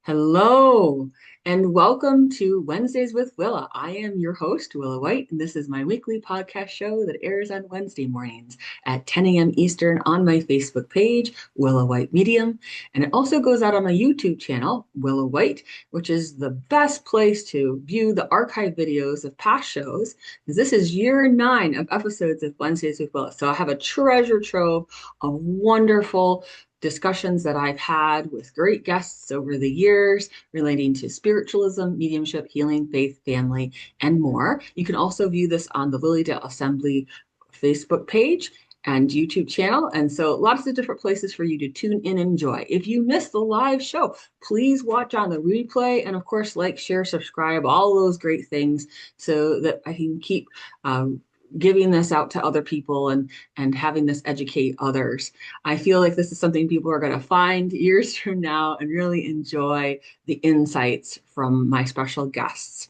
Hello, and welcome to Wednesdays with Willa. I am your host, Willa White, and this is my weekly podcast show that airs on Wednesday mornings at 10 a.m. Eastern on my Facebook page, Willa White Medium. And it also goes out on my YouTube channel, Willa White, which is the best place to view the archive videos of past shows, because this is year 9 of episodes of Wednesdays with Willa. So I have a treasure trove of wonderful discussions that I've had with great guests over the years relating to spiritualism, mediumship, healing, faith, family, and more. You can also view this on the Lilydale Assembly Facebook page and YouTube channel. And so lots of different places for you to tune in and enjoy. If you missed the live show, please watch on the replay. And of course, like, share, subscribe, all those great things so that I can keep giving this out to other people and having this educate others. I feel like this is something people are going to find years from now and really enjoy the insights from my special guests.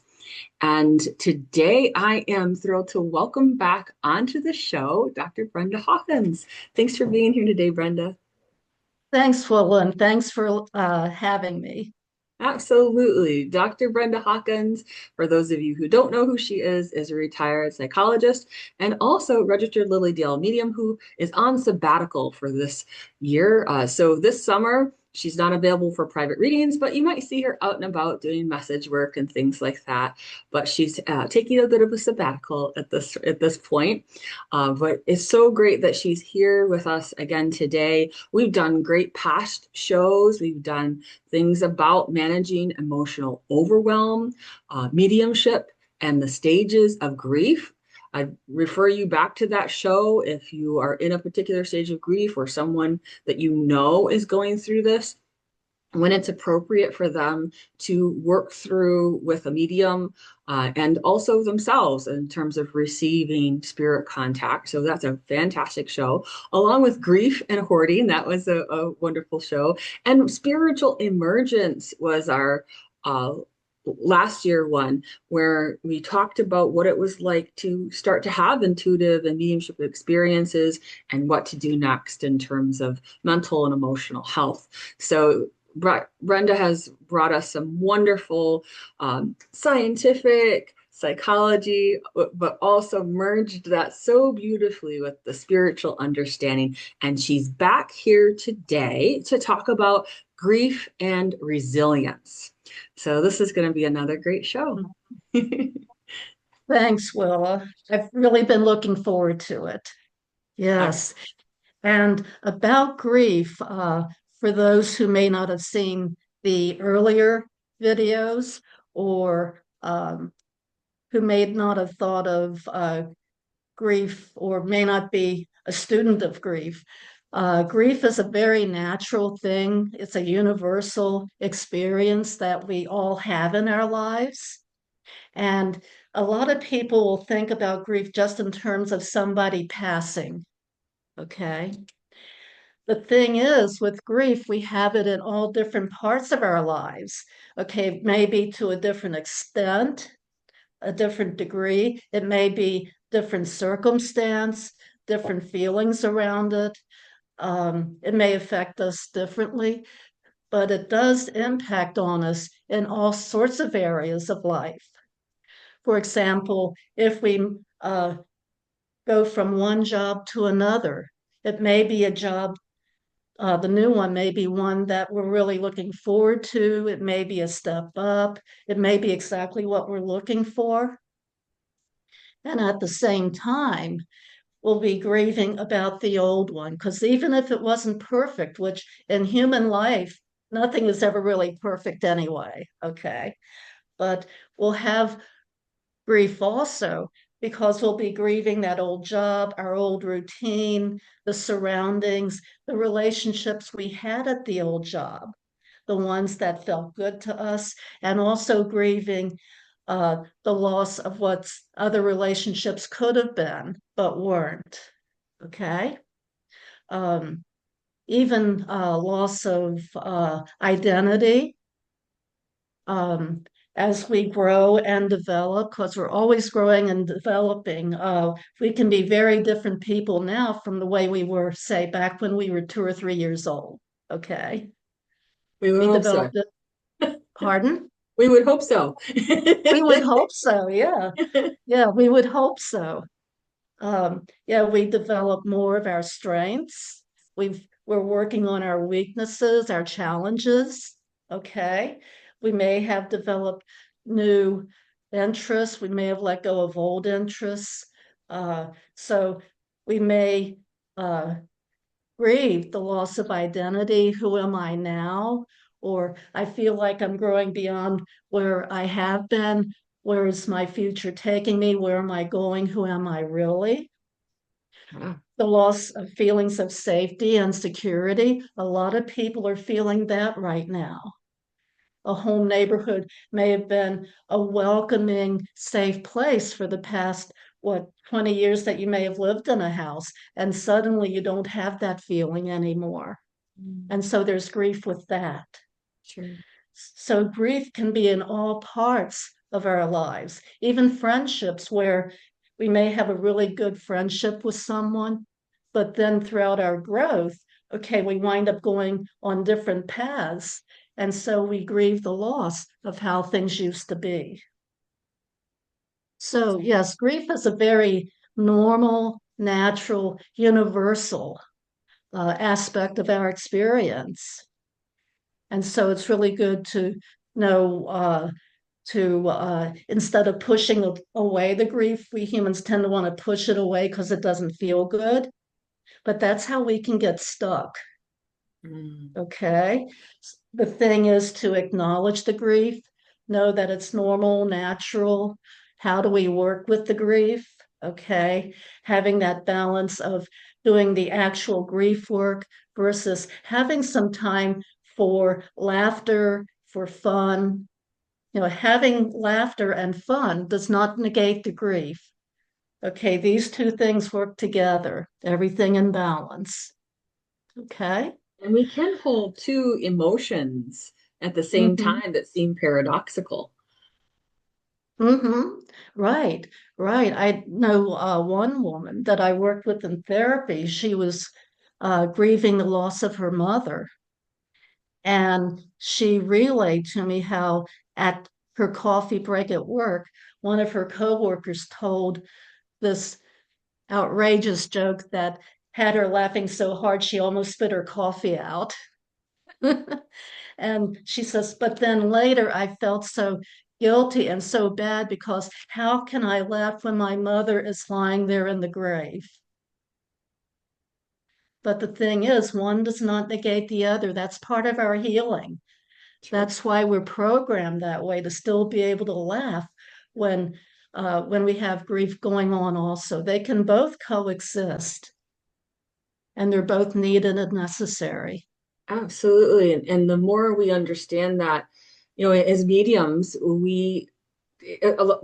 And today I am thrilled to welcome back onto the show Dr. Brenda Hawkins. Thanks for being here today, Brenda. Thanks, Willa, and thanks for having me. Absolutely. Dr. Brenda Hawkins, for those of you who don't know who she is a retired psychologist and also registered Lilydale medium who is on sabbatical for this year. So this summer, she's not available for private readings, but you might see her out and about doing message work and things like that. But she's taking a bit of a sabbatical at this point. But it's so great that she's here with us again today. We've done great past shows. We've done things about managing emotional overwhelm, mediumship, and the stages of grief. I refer you back to that show if you are in a particular stage of grief or someone that you know is going through this, when it's appropriate for them to work through with a medium and also themselves in terms of receiving spirit contact. So that's a fantastic show, along with Grief and Hoarding. That was a wonderful show. And Spiritual Emergence was our last year one, where we talked about what it was like to start to have intuitive and mediumship experiences and what to do next in terms of mental and emotional health. So Brenda has brought us some wonderful scientific psychology, but also merged that so beautifully with the spiritual understanding. And she's back here today to talk about grief and resilience. So this is going to be another great show. Thanks, Willa. I've really been looking forward to it. Yes. And about grief, for those who may not have seen the earlier videos or who may not have thought of grief or may not be a student of grief, grief is a very natural thing. It's a universal experience that we all have in our lives. And a lot of people will think about grief just in terms of somebody passing. Okay. The thing is, with grief, we have it in all different parts of our lives. Okay. Maybe to a different extent, a different degree. It may be different circumstance, different feelings around it. It may affect us differently, but it does impact on us in all sorts of areas of life. For example, if we go from one job to another, it may be a job, the new one may be one that we're really looking forward to. It may be a step up. It may be exactly what we're looking for. And at the same time, we'll be grieving about the old one because even if it wasn't perfect, which in human life, nothing is ever really perfect anyway, okay? But we'll have grief also because we'll be grieving that old job, our old routine, the surroundings, the relationships we had at the old job, the ones that felt good to us, and also grieving the loss of what other relationships could have been but weren't. Okay. Um, Even loss of identity, um, as we grow and develop, because we're always growing and developing. We can be very different people now from the way we were, say, back when we were 2 or 3 years old. Okay. We would We hope so. developed it. Pardon? We would hope so. We would hope so. Yeah. Yeah, we would hope so. Yeah, we develop more of our strengths. We're working on our weaknesses, our challenges. Okay. We may have developed new interests. We may have let go of old interests. So we may uh, grieve the loss of identity. Who am I now? Or I feel like I'm growing beyond where I have been. Where is my future taking me? Where am I going? Who am I really? Yeah, The loss of feelings of safety and security. A lot of people are feeling that right now. A home neighborhood may have been a welcoming, safe place for the past, what, 20 years that you may have lived in a house, and suddenly you don't have that feeling anymore. mm, And so there's grief with that. sure. So grief can be in all parts of our lives, even friendships where we may have a really good friendship with someone, but then throughout our growth, okay, we wind up going on different paths. And so we grieve the loss of how things used to be. So, yes, grief is a very normal, natural, universal aspect of our experience. And so it's really good to know to instead of pushing away the grief, we humans tend to want to push it away because it doesn't feel good. But that's how we can get stuck. Mm, Okay. The thing is to acknowledge the grief, know that it's normal, natural. How do we work with the grief? Okay. Having that balance of doing the actual grief work versus having some time for laughter, for fun. Having laughter and fun does not negate the grief. Okay. These two things work together, everything in balance. Okay. and we can hold two emotions at the same Mm-hmm. time that seem paradoxical. Mm-hmm. Right, right. I know one woman that I worked with in therapy. She was grieving the loss of her mother, and she relayed to me how at her coffee break at work, one of her coworkers told this outrageous joke that had her laughing so hard she almost spit her coffee out. And she says, but then later I felt so guilty and so bad because how can I laugh when my mother is lying there in the grave? But the thing is, one does not negate the other. That's part of our healing. Sure. That's why we're programmed that way to still be able to laugh when we have grief going on. Also, they can both coexist, and they're both needed and necessary. Absolutely. And the more we understand that, as mediums,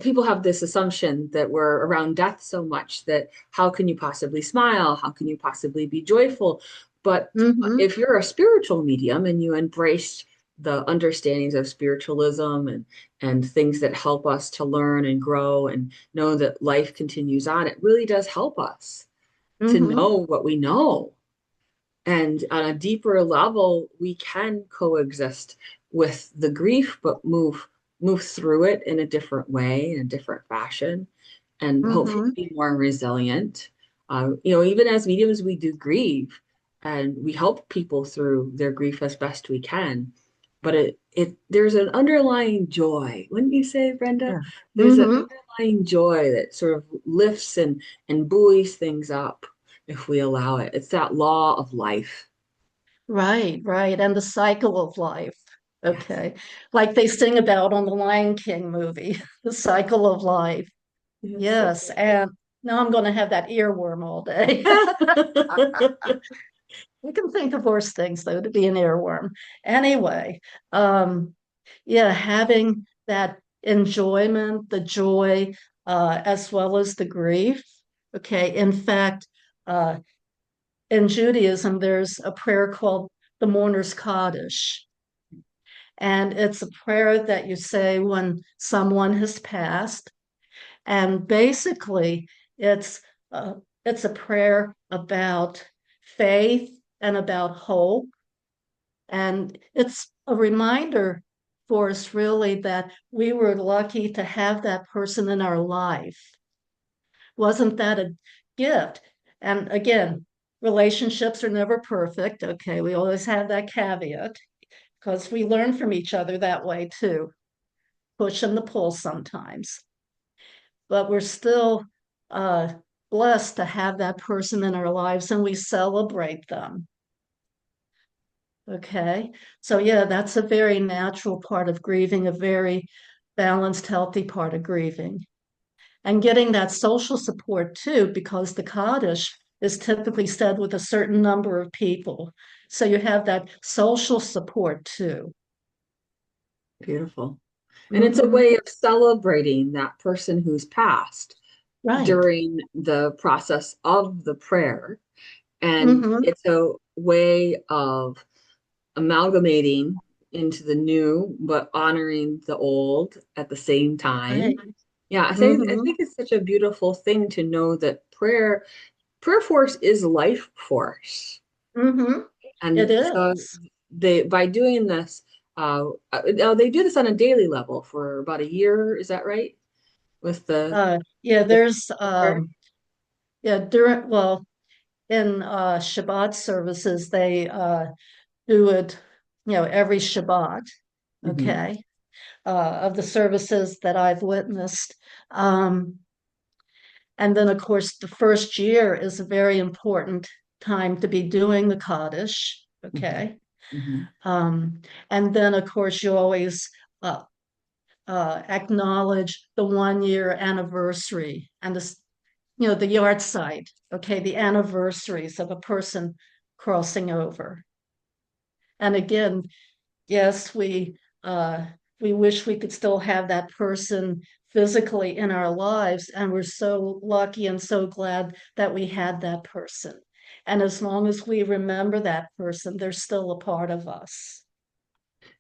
people have this assumption that we're around death so much that how can you possibly smile? How can you possibly be joyful? But Mm-hmm. if you're a spiritual medium and you embrace the understandings of spiritualism and things that help us to learn and grow and know that life continues on, it really does help us to Mm-hmm. know what we know. And on a deeper level, we can coexist with the grief, but move through it in a different way, in a different fashion, and hopefully Mm-hmm. be more resilient. Even as mediums, we do grieve, and we help people through their grief as best we can. But there's an underlying joy, wouldn't you say, Brenda? Yeah. There's an Mm-hmm. underlying joy that sort of lifts and buoys things up if we allow it. It's that law of life. Right, right. And the cycle of life. Yes. Okay. Like they sing about on the Lion King movie, the cycle of life. Yes, so Yes. And now I'm going to have that earworm all day. good. We can think of worse things, though, to be an earworm. Anyway, um, yeah, having that enjoyment, the joy, as well as the grief. Okay. In fact, uh, in Judaism, there's a prayer called the Mourner's Kaddish. And it's a prayer that you say when someone has passed. And basically, it's uh, it's a prayer about faith and about hope. And it's a reminder for us really that we were lucky to have that person in our life. Wasn't that a gift? And again, relationships are never perfect. Okay, we always have that caveat because we learn from each other that way too, push and the pull sometimes. But we're still uh, blessed to have that person in our lives and we celebrate them. Okay. So, yeah, that's a very natural part of grieving, a very balanced, healthy part of grieving. And getting that social support too, because the Kaddish is typically said with a certain number of people. So you have that social support too. Beautiful. And it's a Hmm. way of celebrating that person who's passed Right. during the process of the prayer. And Hmm. it's a way of amalgamating into the new, but honoring the old at the same time. Right. Yeah, I Hmm. think it's such a beautiful thing to know that prayer force is life force. Hmm. It And so is. they by doing this, now they do this on a daily level for about a year, is that right? With Yeah, the there's prayer? yeah, during well, in Shabbat services, they do it, every Shabbat, Hmm. okay, of the services that I've witnessed. Um, and then, of course, the first year is a very important time to be doing the Kaddish, Hmm. okay. Hmm. Um, and then, of course, you always uh, acknowledge the 1 year anniversary and the yard site, okay, the anniversaries of a person crossing over. And again, yes, we wish we could still have that person physically in our lives, and we're so lucky and so glad that we had that person. And as long as we remember that person, they're still a part of us.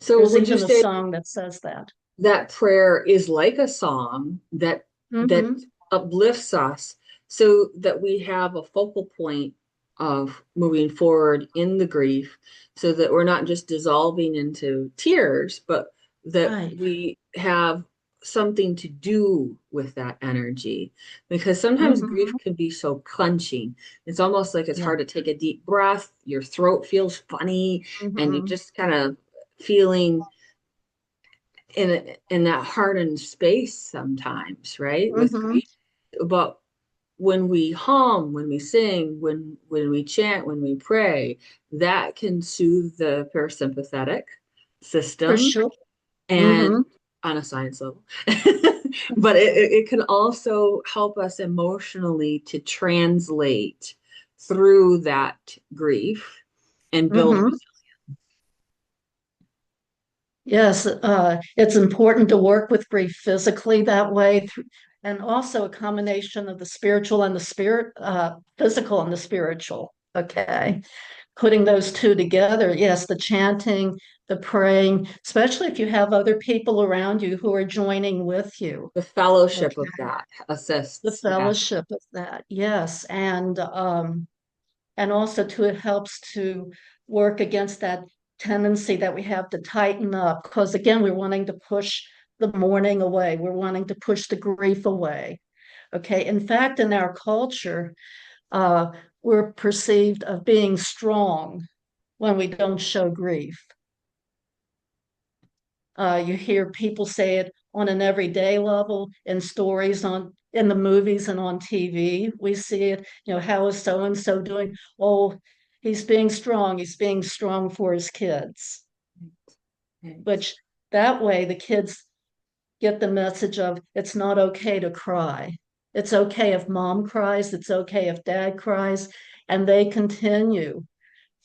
So There's would you even a say song that says that. that prayer is like a song that Hmm. uplifts us so that we have a focal point of moving forward in the grief so that we're not just dissolving into tears, but that Right. we have something to do with that energy because sometimes grief Hmm. can be so clenching. It's almost like it's Yeah. hard to take a deep breath, your throat feels funny, and you Hmm. just kind of feeling in that hardened space sometimes, right? With Hmm. grief. But when we hum, when we sing, when we chant, when we pray, that can soothe the parasympathetic For system sure. and Hmm. on a science level. But it can also help us emotionally to translate through that grief and build Hmm. Yes, it's important to work with grief physically that way, and also a combination of the spiritual and the physical and the spiritual. Okay, putting those two together. Yes, the chanting, the praying, especially if you have other people around you who are joining with you. the fellowship Okay, of that the assists. Yeah. fellowship of that. Yes, and also too it helps to work against that tendency that we have to tighten up because again we're wanting to push the mourning away, we're wanting to push the grief away. Okay, in fact in our culture uh, we're perceived of being strong when we don't show grief. You hear people say it on an everyday level in stories on in the movies and on TV. We see it, how is so and so doing? Oh, he's being strong. He's being strong for his kids. Right. Which that way the kids get the message of it's not okay to cry. It's okay if mom cries, it's okay if dad cries, and they continue.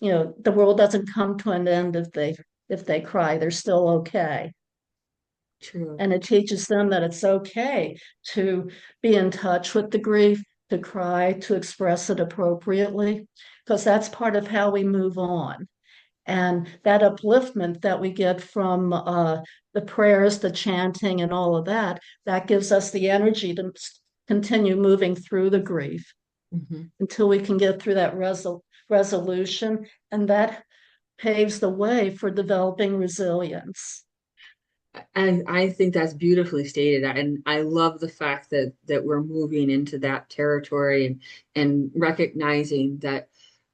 The world doesn't come to an end if they cry, they're still okay. True. And it teaches them that it's okay to be in touch with the grief, to cry, to express it appropriately, because that's part of how we move on. And that upliftment that we get from the prayers, the chanting, and all of that, that gives us the energy to continue moving through the grief Hmm. until we can get through that resolution. And that paves the way for developing resilience. And I think that's beautifully stated. And I love the fact that we're moving into that territory and recognizing that,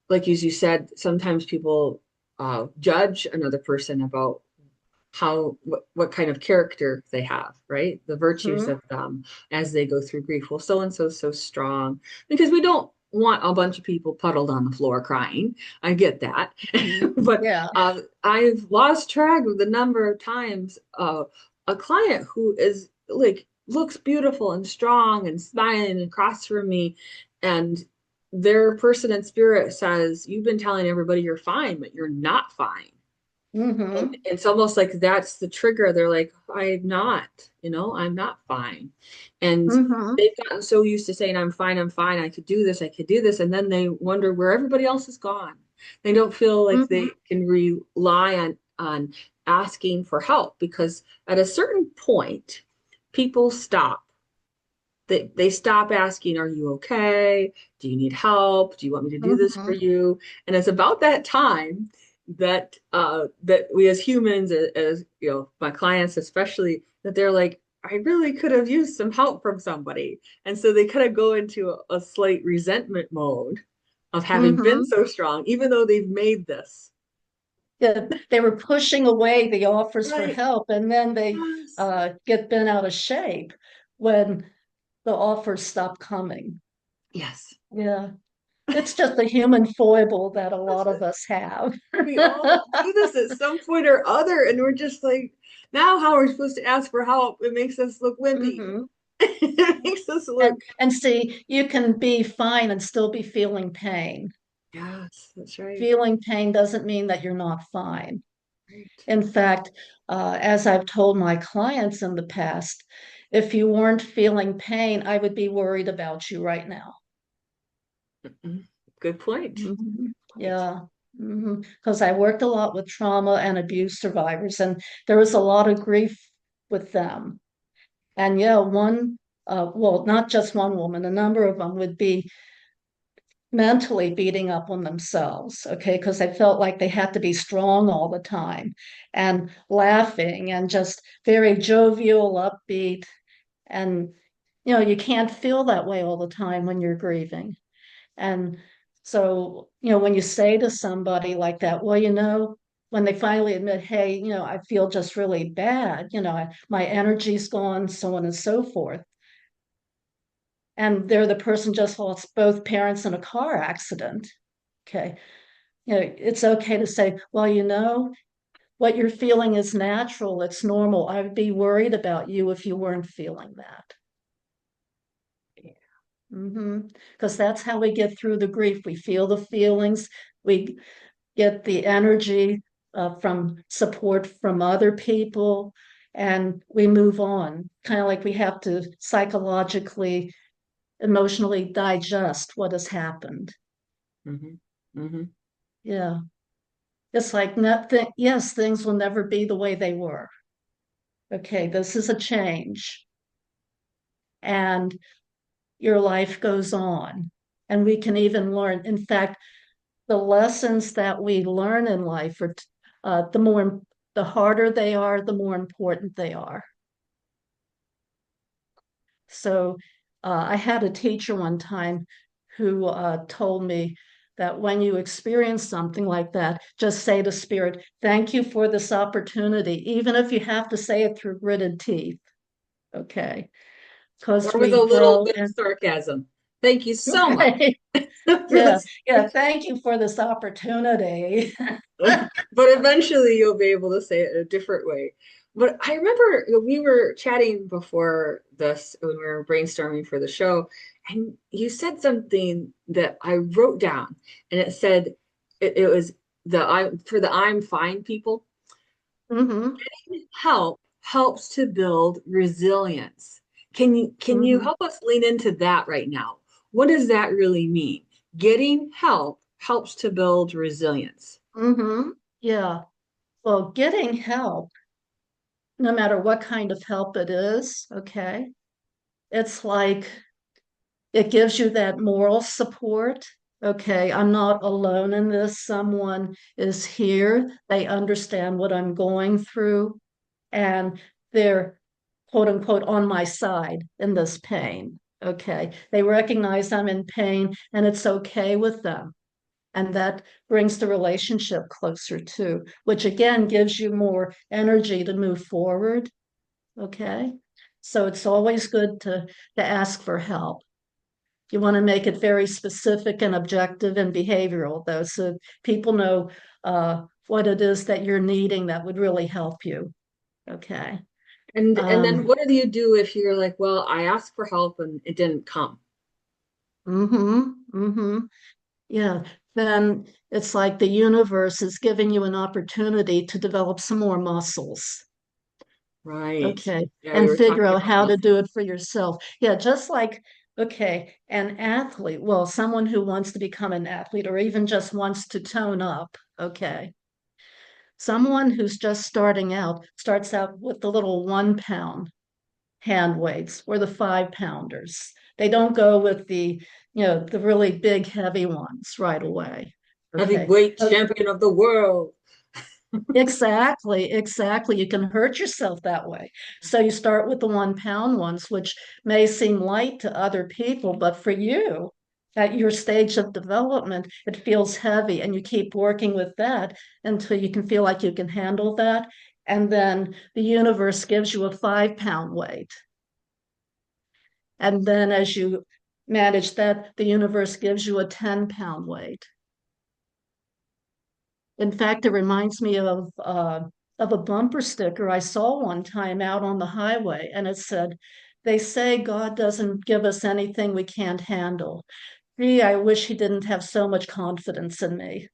like as you said, sometimes people judge another person about what kind of character they have, right? The virtues Mhm. of them as they go through grief. Well, so and so so strong because we don't want a bunch of people puddled on the floor crying. I get that, Mhm. but Yeah. I've lost track of the number of times a client who is like looks beautiful and strong and smiling across from me, and their person in spirit says, "You've been telling everybody you're fine, but you're not fine." And Hmm. it's almost like that's the trigger. They're like, I'm not, I'm not fine. And Hmm. they've gotten so used to saying, I'm fine, I could do this, I could do this. And then they wonder where everybody else is gone. They don't feel like Hmm. they can rely on asking for help because at a certain point, people stop. They stop asking, are you okay? Do you need help? Do you want me to do this for Hmm. you? And it's about that time that we as humans, as my clients especially, that they're like, I really could have used some help from somebody. And so they kind of go into a slight resentment mode of having been Hmm. so strong, even though they've made this. Yeah, they were pushing away the offers for Right. help, and then they Yes. get bent out of shape when the offers stop coming. Yes. Yeah, it's just a human foible that a That's lot of us have. We all do this at some point or other, and we're just like, now how are we supposed to ask for help? It makes us look wimpy. Hmm. It makes us And look, see, you can be fine and still be feeling pain. yes, that's right. Feeling pain doesn't mean that you're not fine. Right. In fact, as I've told my clients in the past, if you weren't feeling pain, I would be worried about you right now. Mhm. Good point. Mhm. Point. Yeah. Because I worked a lot with trauma and abuse survivors, and there was a lot of grief with them. And yeah, well, not just one woman, a number of them would be mentally beating up on themselves, okay, because they felt like they had to be strong all the time and laughing and just very jovial, upbeat. And, you can't feel that way all the time when you're grieving. And so, when you say to somebody like that, well, when they finally admit, hey, I feel just really bad, my energy's gone, so on and so forth. And they're the person just lost both parents in a car accident. Okay. It's okay to say, well, what you're feeling is natural, it's normal. I would be worried about you if you weren't feeling that. Because that's how we get through the grief. We feel the feelings, we get the energy from support from other people, and we move on. Kind of like we have to psychologically, emotionally digest what has happened. Hmm. Hmm. Yeah. It's like nothing, yes, things will never be the way they were. Okay, this is a change, and your life goes on. And we can even learn. In fact, the lessons that we learn in life are the harder they are, the more important they are. So I had a teacher one time who told me that when you experience something like that, just say to spirit, thank you for this opportunity, even if you have to say it through gritted teeth. Okay. Because Or with we a little grow bit of and sarcasm. Thank you so much right. for Yeah. this. Yeah. Thank you for this opportunity. But eventually you'll be able to say it in a different way. But I remember we were chatting before this when we were brainstorming for the show, and you said something that I wrote down, and it said it was the I'm fine people. Hmm. Help helps to build resilience. Can you Hmm. help us lean into that right now? What does that really mean? Getting help helps to build resilience. Hmm. Yeah. Well, getting help, no matter what kind of help it is, okay, it's like it gives you that moral support. Okay, I'm not alone in this. Someone is here. They understand what I'm going through. and they're quote unquote on my side in this pain. Okay. They recognize I'm in pain and it's okay with them. And that brings the relationship closer too, which again gives you more energy to move forward. Okay. So it's always good to ask for help. You want to make it very specific and objective and behavioral, though, so people know what it is that you're needing that would really help you. Okay. And then Um, what do you do if you're like, well, I asked for help and it didn't come? mm-hmm, mm-hmm. Yeah. Then it's like the universe is giving you an opportunity to develop some more muscles. Right. Okay. Yeah, we And were figure talking out about how to muscle. do it for yourself. Yeah, just like, okay, an athlete, well, someone who wants to become an athlete or even just wants to tone up. Okay. Someone who's just starting out starts out with the little 1 pound hand weights or the 5 pounders. They don't go with the really big, heavy ones right away. Okay. Heavyweight champion of the world. Exactly, exactly. You can hurt yourself that way. So you start with the 1 pound ones, which may seem light to other people, but for you, at your stage of development, it feels heavy, and you keep working with that until you can feel like you can handle that. And then the universe gives you a 5 pound weight. And then as you manage that, the universe gives you a 10 pound weight. In fact, it reminds me of a bumper sticker I saw one time out on the highway, and it said, "They say God doesn't give us anything we can't handle. Gee, I wish he didn't have so much confidence in me."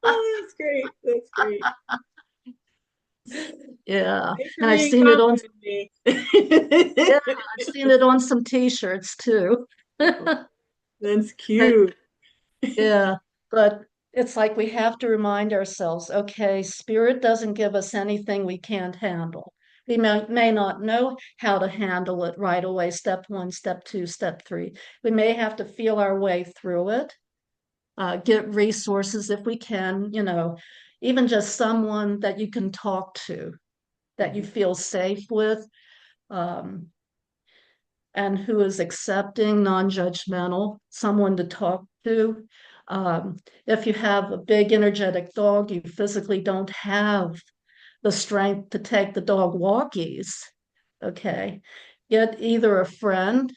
Oh, that's great. That's great. Yeah, Thanks for and I've being seen it on, confident in yeah, me. I've seen it on some t-shirts too. That's But cute. yeah, but it's like we have to remind ourselves, okay, spirit doesn't give us anything we can't handle. We may not know how to handle it right away, step one, step two, step three. We may have to feel our way through it, get resources if we can, even just someone that you can talk to, that you Mhm. feel safe with. Um, and who is accepting, non-judgmental, someone to talk to. If you have a big energetic dog, you physically don't have the strength to take the dog walkies. Okay. Get either a friend,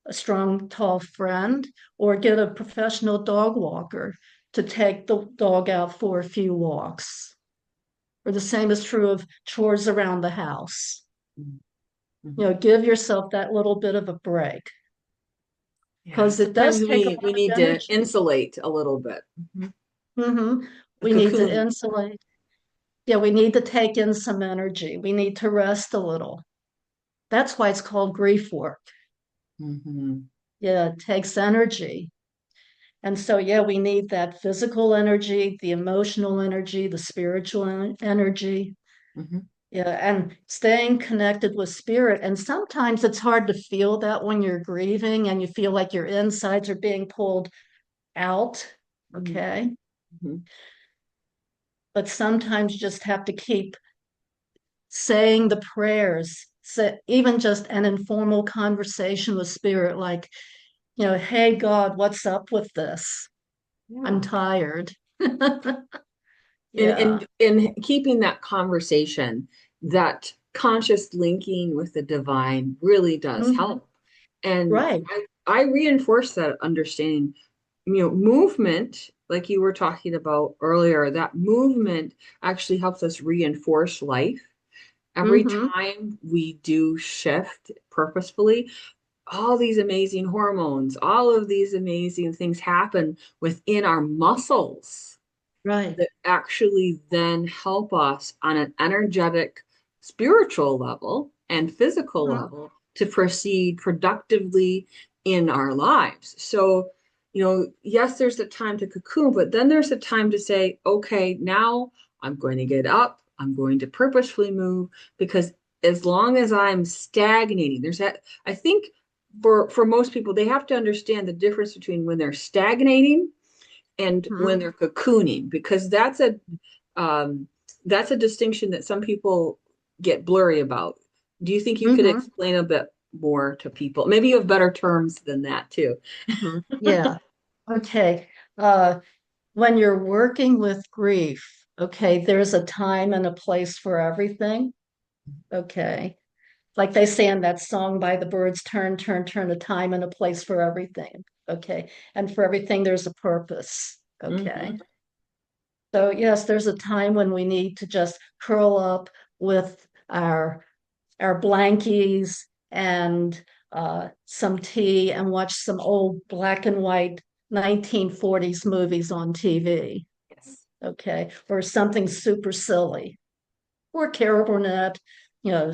a strong, tall friend, or get a professional dog walker to take the dog out for a few walks. Or the same is true of chores around the house. Mhm. Mhm. Give yourself that little bit of a break Yeah, because it sometimes does we take a need we lot of need to energy. insulate a little bit. Mhm. Hmm. A We need to cocoon. insulate. Yeah, we need to take in some energy. We need to rest a little. That's why it's called grief work. Hmm. Yeah, it takes energy. And so, yeah, we need that physical energy, the emotional energy, the spiritual energy. Hmm. Yeah, and staying connected with spirit. And sometimes it's hard to feel that when you're grieving and you feel like your insides are being pulled out. Hmm. Okay. But sometimes you just have to keep saying the prayers, even just an informal conversation with spirit, like, hey, God, what's up with this? I'm Yeah. tired. And Yeah. keeping that conversation, that conscious linking with the divine really does Mhm. help. And Right. I reinforce that understanding, movement, like you were talking about earlier, that movement actually helps us reinforce life. Every Hmm. time we do shift purposefully, all these amazing hormones, all of these amazing things happen within our muscles Right. that actually then help us on an energetic, spiritual level and physical Mhm. level to proceed productively in our lives. So, yes, there's a time to cocoon, but then there's a time to say, okay, now I'm going to get up, I'm going to purposefully move, because as long as I'm stagnating, there's that, I think for most people, they have to understand the difference between when they're stagnating and when Mhm. they're cocooning, because that's a um, that's a distinction that some people get blurry about. Do you think you could Hmm. explain a bit more to people? Maybe you have better terms than that too. Hmm. Yeah. Okay. When you're working with grief, okay, there's a time and a place for everything. Okay. Like they say in that song by the Birds, turn, turn, turn, a time and a place for everything. Okay. And for everything, there's a purpose. Okay. Hmm. So, yes, there's a time when we need to just curl up with our blankies and some tea and watch some old black and white 1940s movies on TV. Yes. Okay. Or something super silly or Carol Burnett,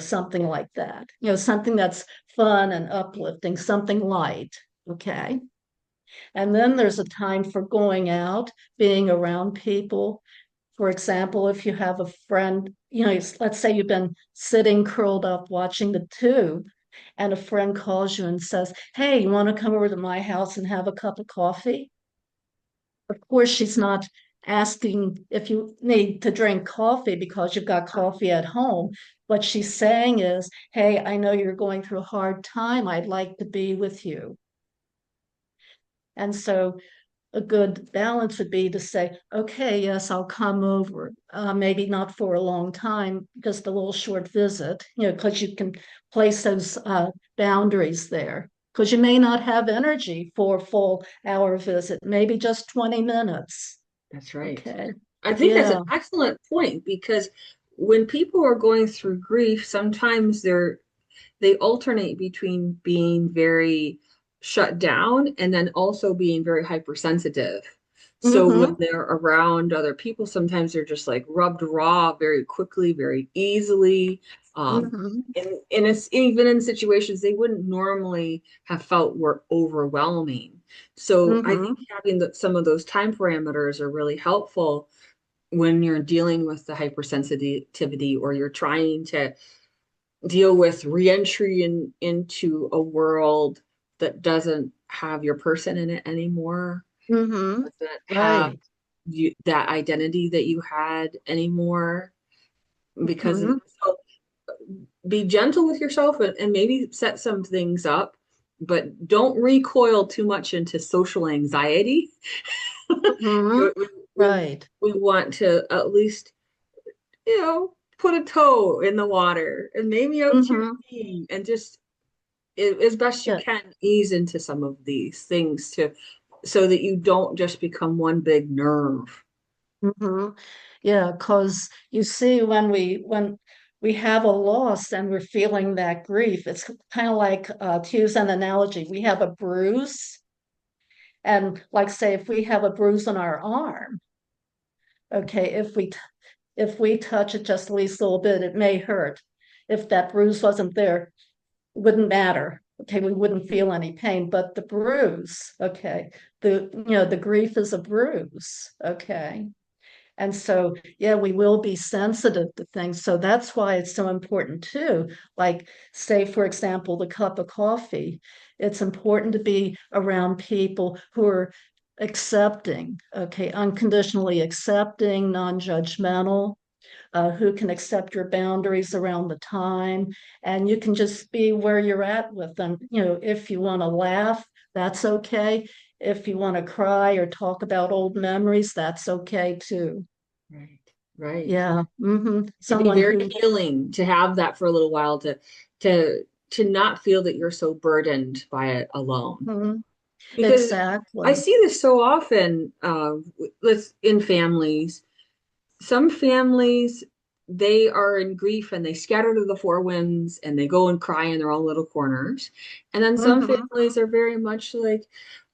something like that. Something that's fun and uplifting, something light. Okay. And then there's a time for going out, being around people. For example, if you have a friend, let's say you've been sitting curled up watching the tube, and a friend calls you and says, "Hey, you want to come over to my house and have a cup of coffee?" Of course, she's not asking if you need to drink coffee because you've got coffee at home. What she's saying is, "Hey, I know you're going through a hard time. I'd like to be with you." And so a good balance would be to say, okay, yes, I'll come over. Maybe not for a long time, just a little short visit, because you can place those boundaries there. Because you may not have energy for a full hour visit, maybe just 20 minutes. That's right. Okay. I think that's an Yeah. excellent point because when people are going through grief, sometimes they alternate between being very shut down and then also being very hypersensitive. So when Mm-hmm. they're around other people, sometimes they're just like rubbed raw very quickly, very easily. Mm-hmm. And it's even in situations they wouldn't normally have felt were overwhelming. So I think Mm-hmm. having some of those time parameters are really helpful when you're dealing with the hypersensitivity or you're trying to deal with reentry into a world that doesn't have your person in it anymore, Mm-hmm. doesn't have Right. that identity that you had anymore because of Mm-hmm. it. So be gentle with yourself and maybe set some things up, but don't recoil too much into social anxiety. Mm-hmm. we, we, Right. we want to at least, put a toe in the water and maybe out to your Mm-hmm. knee and just as best you Yeah. can ease into some of these things to so that you don't just become one big nerve. Hmm. Yeah, because you see, when we have a loss and we're feeling that grief, it's kind of like to use an analogy, we have a bruise, and like say if we have a bruise on our arm, okay, if we touch it just at least a little bit, it may hurt. If that bruise wasn't there, it wouldn't matter. Okay, we wouldn't feel any pain, but the bruise, okay, the grief is a bruise, okay. And so, yeah, we will be sensitive to things. So that's why it's so important too. Like, say, for example, the cup of coffee. It's important to be around people who are accepting, okay, unconditionally accepting, non-judgmental, who can accept your boundaries around the time. And you can just be where you're at with them. If you want to laugh, that's okay. If you want to cry or talk about old memories, that's okay too. Right. Right. Yeah. It'd be Someone very who, healing to have that for a little while to to not feel that you're so burdened by it alone. mhm, Because I exactly. see this so often with in families. Some families they are in grief and they scatter to the four winds and they go and cry in their own little corners. And then some Hmm. families are very much like,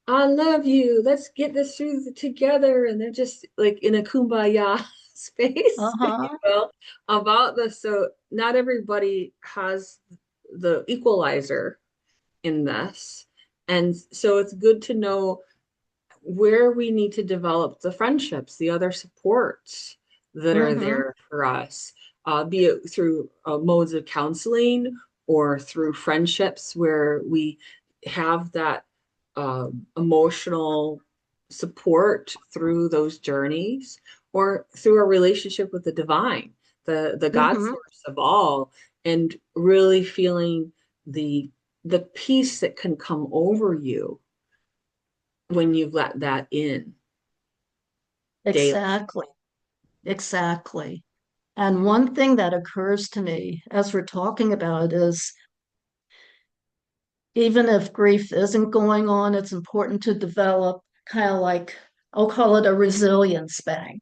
I love you. Let's get this through together. And they're just like in a kumbaya space, if you Uh-huh. will, about this. So not everybody has the equalizer in this. And so it's good to know where we need to develop the friendships, the other supports that are Hmm. there for us, be it through modes of counseling or through friendships where we have that emotional support through those journeys, or through a relationship with the divine, the God Hmm. source of all, and really feeling the the peace that can come over you when you've let that in daily. Exactly. Exactly. And one thing that occurs to me as we're talking about it is even if grief isn't going on, it's important to develop kind of like, I'll call it a resilience bank.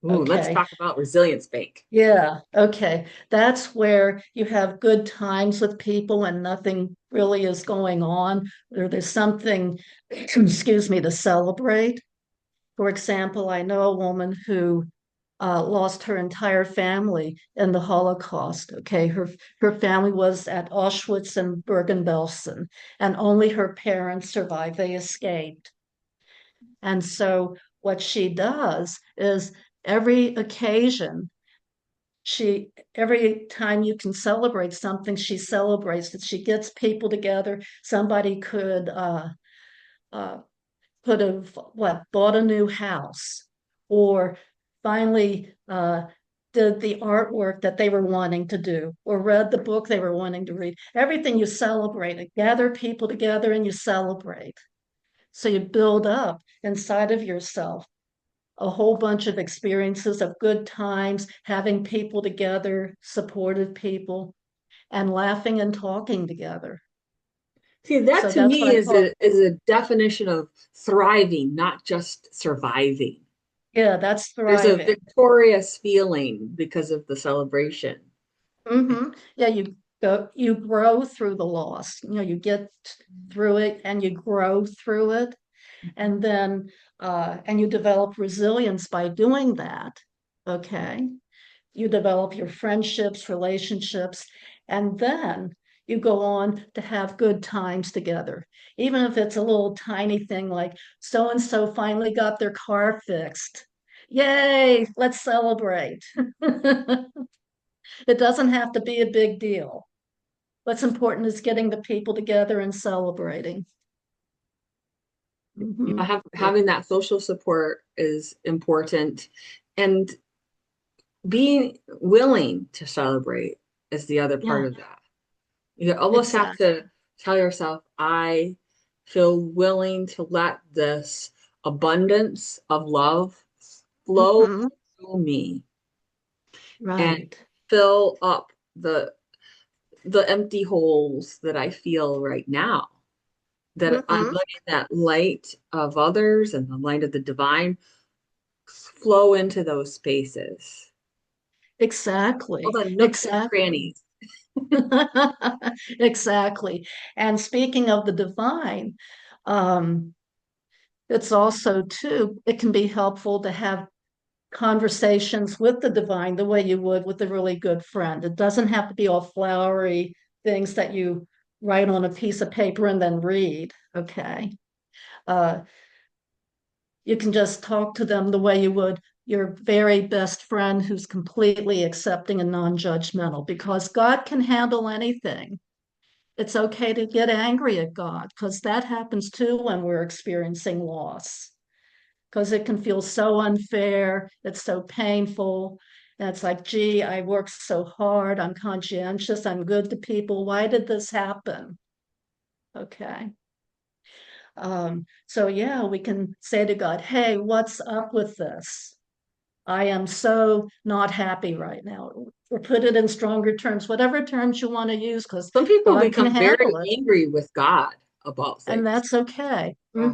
Ooh, let's Okay. talk about resilience bank. Yeah. Okay. That's where you have good times with people and nothing really is going on, or there's something, excuse me, to celebrate. For example, I know a woman who lost her entire family in the Holocaust. Okay, her family was at Auschwitz and Bergen-Belsen, and only her parents survived. They escaped, and so what she does is every occasion. Every time you can celebrate something, she celebrates it. She gets people together. Somebody could uh, could have bought a new house or finally did the artwork that they were wanting to do or read the book they were wanting to read. Everything you celebrate, it gather people together and you celebrate. So you build up inside of yourself a whole bunch of experiences of good times, having people together, supportive people, and laughing and talking together. See, that So to that's what me I call, is a definition of thriving, not just surviving. yeah, that's There's a thriving. victorious feeling because of the celebration. Yeah, you grow through the loss. You know, you get through it and you grow through it, and then and you develop resilience by doing that. Okay. You develop your friendships, relationships, and then you go on to have good times together. Even if it's a little tiny thing like so and so finally got their car fixed. Yay, let's celebrate. It doesn't have to be a big deal. What's important is getting the people together and celebrating. Yeah, Hmm. having that social support is important, and being willing to celebrate is the other part Yeah, of that. You almost have exactly. to tell yourself, I feel willing to let this abundance of love flow Hmm. through me and Right. fill up the empty holes that I feel right now. That I'm Hmm. letting that light of others and the light of the divine flow into those spaces. All Exactly. the nooks and Exactly. crannies. Exactly. And speaking of the divine, um, it's also too, it can be helpful to have conversations with the divine the way you would with a really good friend. It doesn't have to be all flowery things that you write on a piece of paper and then read. Okay. Uh, you can just talk to them the way you would your very best friend who's completely accepting and non-judgmental because God can handle anything. It's okay to get angry at God because that happens too when we're experiencing loss. Because it can feel so unfair, it's so painful. And it's like, gee, I worked so hard, I'm conscientious, I'm good to people. Why did this happen? Okay. So yeah, we can say to God, hey, what's up with this? I am so not happy right now. Or put it in stronger terms, whatever terms you want to use, because Some people God can become very handle it. angry with God about And things. that's okay. Yeah.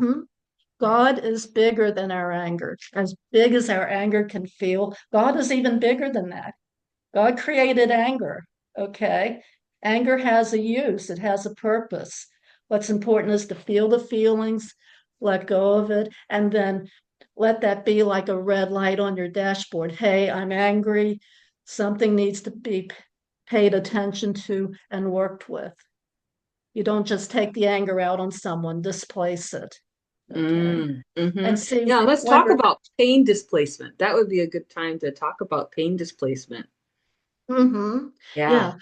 God is bigger than our anger. As big as our anger can feel, God is even bigger than that. God created anger. Okay. Anger has a use, it has a purpose. What's important is to feel the feelings, let go of it, and then let that be like a red light on your dashboard. Hey, I'm angry. Something needs to be paid attention to and worked with. You don't just take the anger out on someone, displace it. Okay. Hmm. And see, Yeah, let's when talk we're, about pain displacement. That would be a good time to talk about pain displacement. mm-hmm, Yeah. yeah,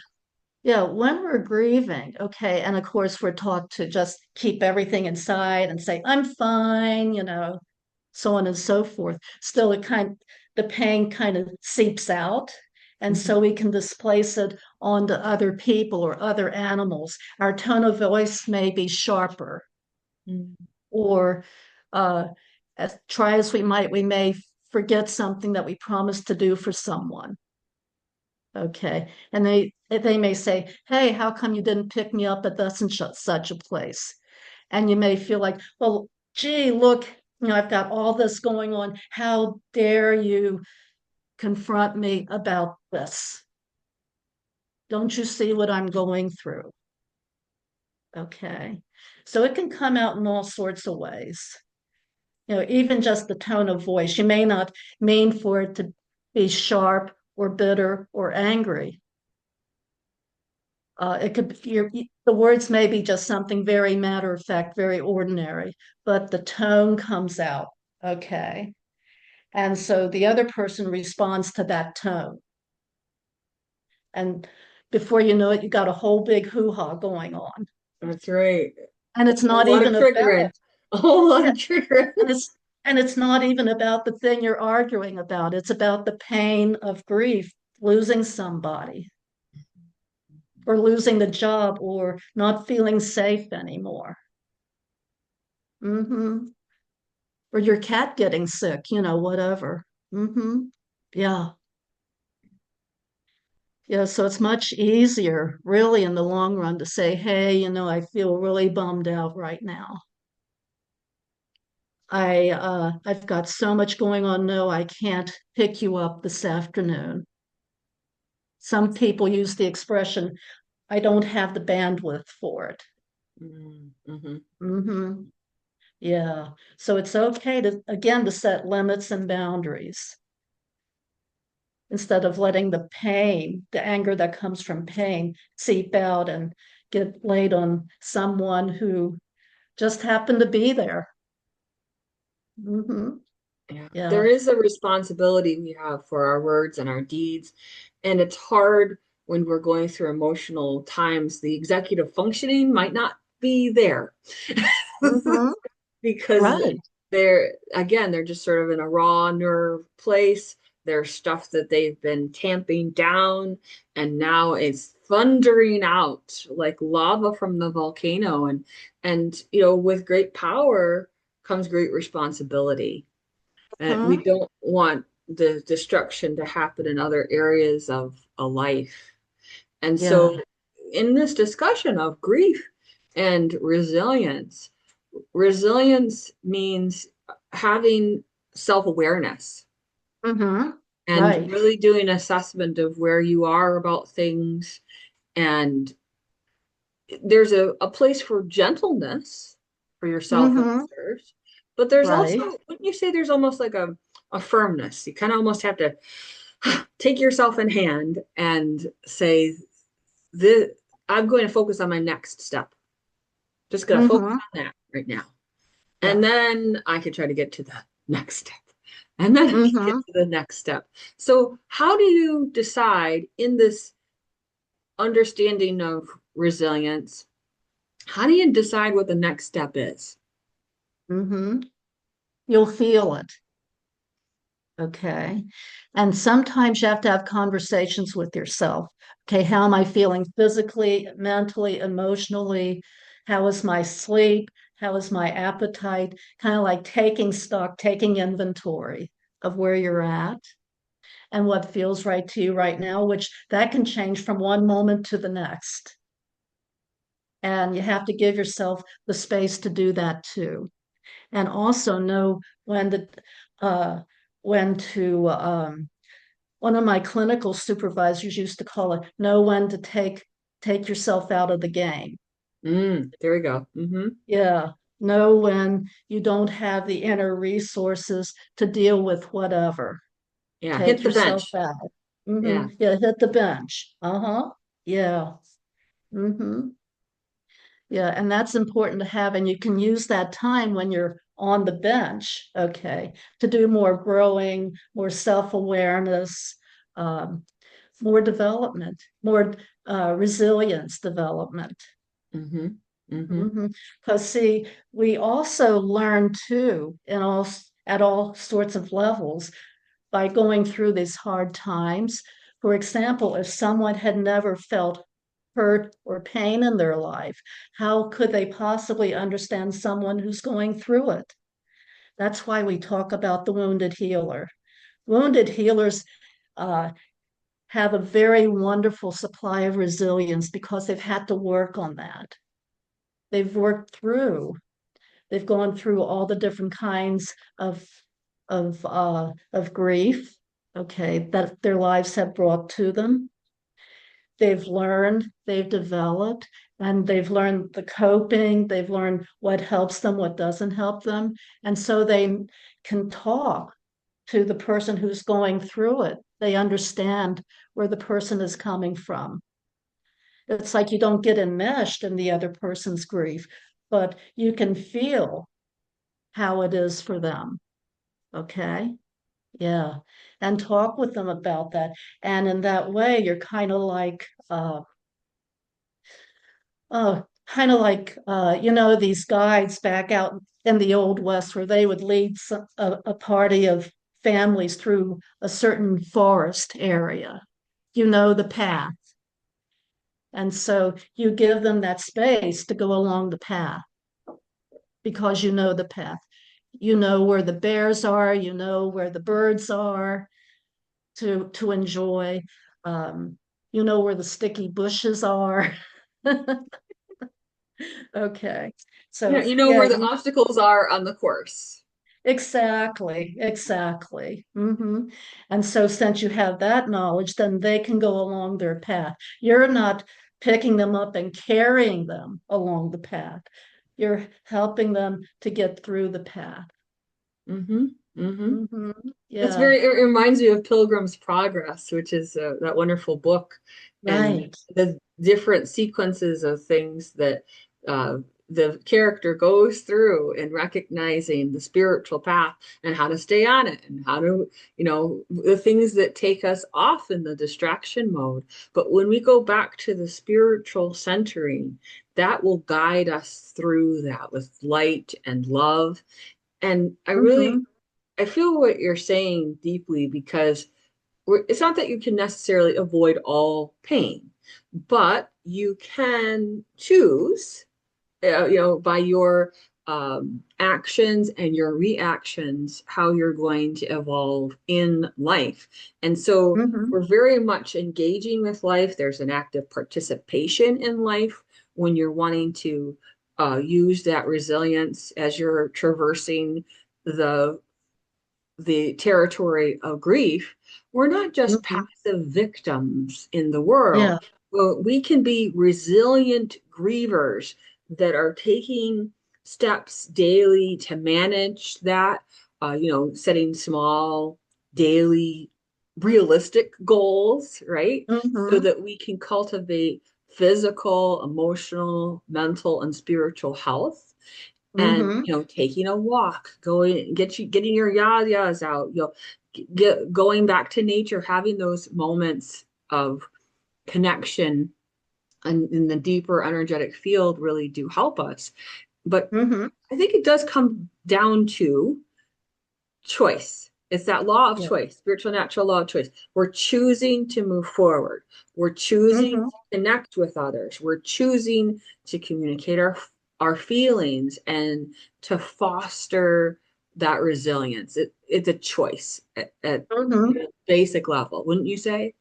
yeah, when we're grieving, okay, and of course we're taught to just keep everything inside and say, I'm fine, so on and so forth. Still, the pain kind of seeps out. And Mhm. so we can displace it onto other people or other animals. Our tone of voice may be sharper, Mhm. or uh, try as we might, we may forget something that we promised to do for someone. Okay. And they may say, "Hey, how come you didn't pick me up at thus and such a place?" And you may feel like, "Well, gee, look, I've got all this going on. How dare you confront me about this? Don't you see what I'm going through?" Okay. So it can come out in all sorts of ways. Even just the tone of voice. You may not mean for it to be sharp or bitter or angry. It could the words may be just something very matter of fact, very ordinary, but the tone comes out. Okay. And so the other person responds to that tone. And before you know it, you got a whole big hoo-ha going on. That's right. And A it's whole not lot of even triggering. about, A whole lot yeah, of triggering. and it's not even about the thing you're arguing about. It's about the pain of grief, losing somebody, or losing the job, or not feeling safe anymore. Mm-hmm. Or your cat getting sick, whatever. Mm-hmm. Yeah. Yeah. So it's much easier, really, in the long run to say, "Hey, I feel really bummed out right now. I've got so much going on. No, I can't pick you up this afternoon." Some people use the expression, "I don't have the bandwidth for it." Mm-hmm. Mm-hmm. Yeah. So it's okay to, again, to set limits and boundaries instead of letting the pain, the anger that comes from pain, seep out and get laid on someone who just happened to be there. Hmm. Yeah, there Yeah. is a responsibility we have for our words and our deeds. And it's hard when we're going through emotional times. The executive functioning might not be there Hmm. because Right. they're just sort of in a raw nerve place. There's stuff that they've been tamping down, and now it's thundering out like lava from the volcano. And with great power comes great responsibility. We Hmm. don't want the destruction to happen in other areas of a life. And Yeah. so, in this discussion of grief and resilience, resilience means having self-awareness Hmm. and Right. really doing assessment of where you are about things. And there's a place for gentleness for yourself and Hmm. others, but there's also, Right. wouldn't you say there's almost like a firmness? You kind of almost have to take yourself in hand and say, this, I'm going to focus on my next step. Just going to focus Hmm. on that right now. And Yeah. then I can try to get to the next step. And then I can get Hmm. to the next step. So, how do you decide in this understanding of resilience? How do you decide what the next step is? Hmm. You'll feel it. Okay. And sometimes you have to have conversations with yourself. Okay, how am I feeling physically, mentally, emotionally? How is my sleep? How is my appetite? Kind of like taking stock, taking inventory of where you're at and what feels right to you right now, which that can change from one moment to the next. And you have to give yourself the space to do that too. And also know uh, when to one of my clinical supervisors used to call it know when to take yourself out of the game. There we go. Yeah, know when you don't have the inner resources to deal with whatever. Yeah, hit Take the yourself bench. out. Yeah. Yeah, hit the bench. Uh-huh. Yeah. Hmm. Yeah, and that's important to have. And you can use that time when you're on the bench, okay, to do more growing, more self-awareness, um, more development, more resilience development. hmm hmm Because see, we also learn too, at all sorts of levels by going through these hard times. For example, if someone had never felt hurt or pain in their life, how could they possibly understand someone who's going through it? That's why we talk about the wounded healer. Wounded healers uh, have a very wonderful supply of resilience because they've had to work on that. They've worked through, they've gone through all the different kinds of grief, okay, that their lives have brought to them. They've learned, they've developed, and they've learned the coping, they've learned what helps them, what doesn't help them. And so they can talk to the person who's going through it. They understand where the person is coming from. It's like you don't get enmeshed in the other person's grief, but you can feel how it is for them. Okay. Yeah. And talk with them about that. And in that way, you're these guides back out in the Old West where they would lead a party of families through a certain forest area. You know the path. And so you give them that space to go along the path because you know the path. You know where the bears are, you know where the birds are to enjoy. Um, you know where the sticky bushes are. Okay. So You know yeah, where the obstacles are on the course. exactly, exactly. And so since you have that knowledge, then they can go along their path. You're not picking them up and carrying them along the path. You're helping them to get through the path. Mm-hmm. Mm-hmm. hmm That's Yeah, very, it reminds me of Pilgrim's Progress, which is that wonderful book, and right. the different sequences of things that uh, the character goes through in recognizing the spiritual path and how to stay on it and how to, the things that take us off in the distraction mode. But when we go back to the spiritual centering, that will guide us through that with light and love. And hmm I feel what you're saying deeply because it's not that you can necessarily avoid all pain, but you can choose, by your actions and your reactions, how you're going to evolve in life. And so hmm we're very much engaging with life. There's an active participation in life when you're wanting to use that resilience as you're traversing the the territory of grief. We're not just hmm passive victims in the world. Yeah. Well, we can be resilient grievers that are taking steps daily to manage that, setting small, daily, realistic goals, right? So hmm that we can cultivate physical, emotional, mental, and spiritual health, and hmm taking a walk, getting your yas out, going back to nature, having those moments of connection and in the deeper energetic field really do help us. But hmm I think it does come down to choice. It's that law of Yeah. choice, spiritual natural law of choice. We're choosing to move forward. We're choosing hmm to connect with others. We're choosing to communicate our feelings and to foster that resilience. It's a choice at hmm basic level, wouldn't you say?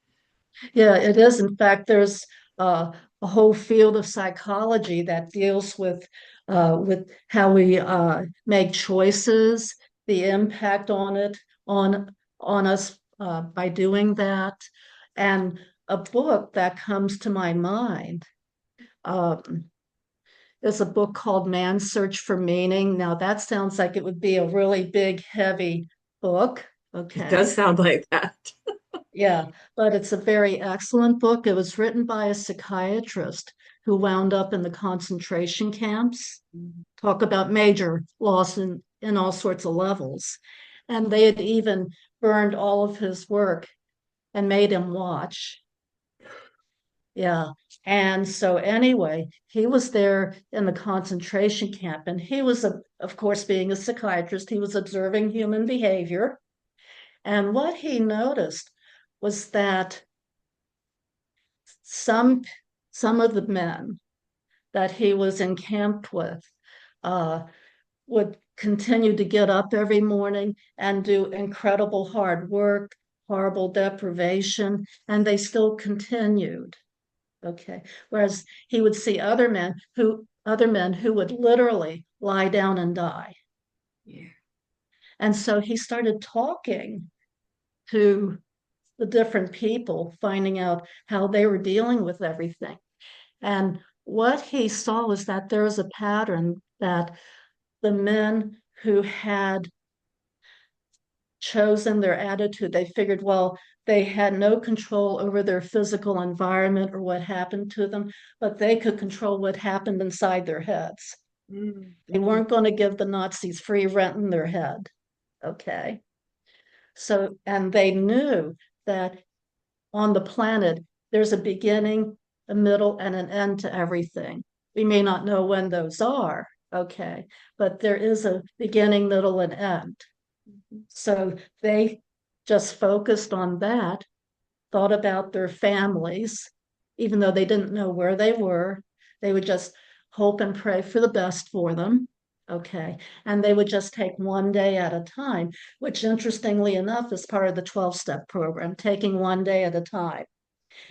Yeah, it is. In fact, there's a whole field of psychology that deals with how we make choices, the impact on it on us by doing that. And a book that comes to my mind um, is a book called Man's Search for Meaning. Now, that sounds like it would be a really big, heavy book. It does Okay. sound like that. Yeah, but it's a very excellent book. It was written by a psychiatrist who wound up in the concentration camps. Talk about major loss in all sorts of levels. And they had even burned all of his work and made him watch. Yeah. And so anyway, he was there in the concentration camp, and he was, of course, being a psychiatrist, he was observing human behavior. And what he noticed was that some some of the men that he was encamped with uh, would continue to get up every morning and do incredible hard work, horrible deprivation, and they still continued. Okay. Whereas he would see other men who would literally lie down and die. Yeah. And so he started talking to the different people, finding out how they were dealing with everything. And what he saw was that there was a pattern that the men who had chosen their attitude, they figured, well, they had no control over their physical environment or what happened to them, but they could control what happened inside their heads. They Mm-hmm. weren't going to give the Nazis free rent in their head. Okay. So, and they knew that on the planet, there's a beginning, a middle, and an end to everything. We may not know when those are, okay, but there is a beginning, middle, and end. So they just focused on that, thought about their families, even though they didn't know where they were. They would just hope and pray for the best for them. Okay. And they would just take one day at a time, which interestingly enough is part of the 12-step program, taking one day at a time.